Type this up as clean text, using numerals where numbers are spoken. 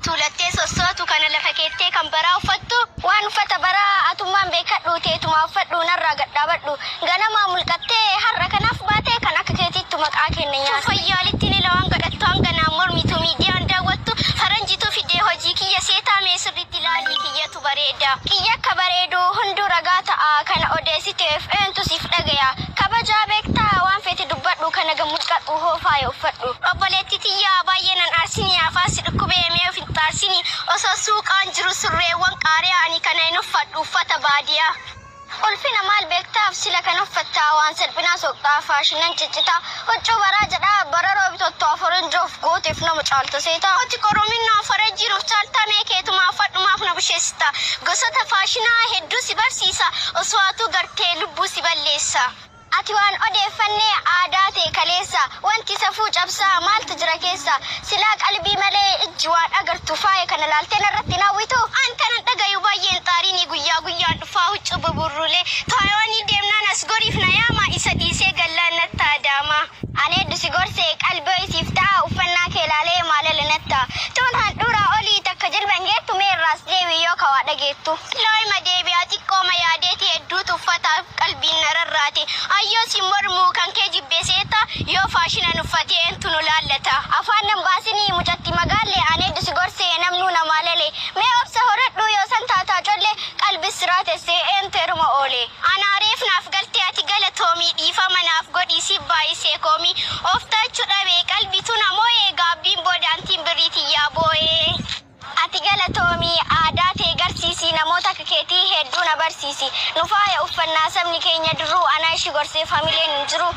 Tuulattee sossoatu kana lafa keettee kan baraa uffattu waan uffata baraa atummaan beekadhu teetuma uffadhu narraa gadhaabadhu ganamaa mulqattee har'a kanaaf baatee kan akka keetiittu maqaa kenna nyaata. Fayyaalitti ni lawaan gadhattu hanganaa mormitu miidiyaan daawwattu faranjitu fidee hojii kiyya seetaa meesirritti ilaalii kiyyatu bareeda. Kiyya akka bareedu hunduu ragaa ta'a kana odeessiteef eentu siif dhagaya. Kabajaa beektaa waan feete dubbadhu kana gammudhadhu hoofaa uffadhu. Obboleetti tiyyaa baay'ee nan aarsinii afaasi dhukkubee mee of hin taarsini osoo suuqaan jiru surreewwan qaariyaa ani kana hin uffadhu uffata baadiyaa. Ulfina maal beektaaf sila kan uffattaa waan salphinaa soqxaa faashinan ciccitaa huccuu baraa jedhaa bara roobitotto afaranjoof gooteef nama caalta seetaa. Hoti qorominaa faranjiiruuf caaltaa mee keetumaa uffadhumaaf na busheessita. Gosoota faashinaa hedduu si barsiisa osoo atuu gartee lubbuu si balleessa. Ati waan odeeffannee aadaa ta'e kaleessa wanti safuu cabsaa maaltu jira keessa silaa qalbii malee ijji waan agartu faaya kana laalteen irratti naawwitu an kanan dhagayu baay'een xaariin guyyaa guyyaan dhufaa huccuu buburruulee taayiwaanii deemnaan as goriif na yaama isa dhiisee gallaan natti adaama. Ani hedduu si gorsee qalbii isiif ta'a uffannaa kee laalee maalala natta tuun handhuuraa olii takka jilban geettu meerraas deebii yoo kawaa dhageettu. Looyima deebi'aa xiqqooma yaadeeti hedduutu uffataaf qalbiin nararraate. Ayyoo si mormuu kan kee jibbeseeta yoo faashinan uffatee entu nu laallata. Afaan nan baasinii mucatti magaallee ani hedduu si gorsee namnuu namaa lalee mee obsa horadhu yoo san taataa collee qalbii siraa tessee entu eruma oole. Anaareef naaf galtee ati galatoomii dhiifama naaf godhii si baay'isee koomii of taachuu dhabee qalbitu namooyee gaabbiin boodaantiin birriitii yaa booyee. Ati galatoomii aadaa ta'e garsiisii namoota akka keetii hedduu na barsiisi. Nu faaya uffannaa sabni keenya duruu ana ishii gorsee faamileen hin jiru.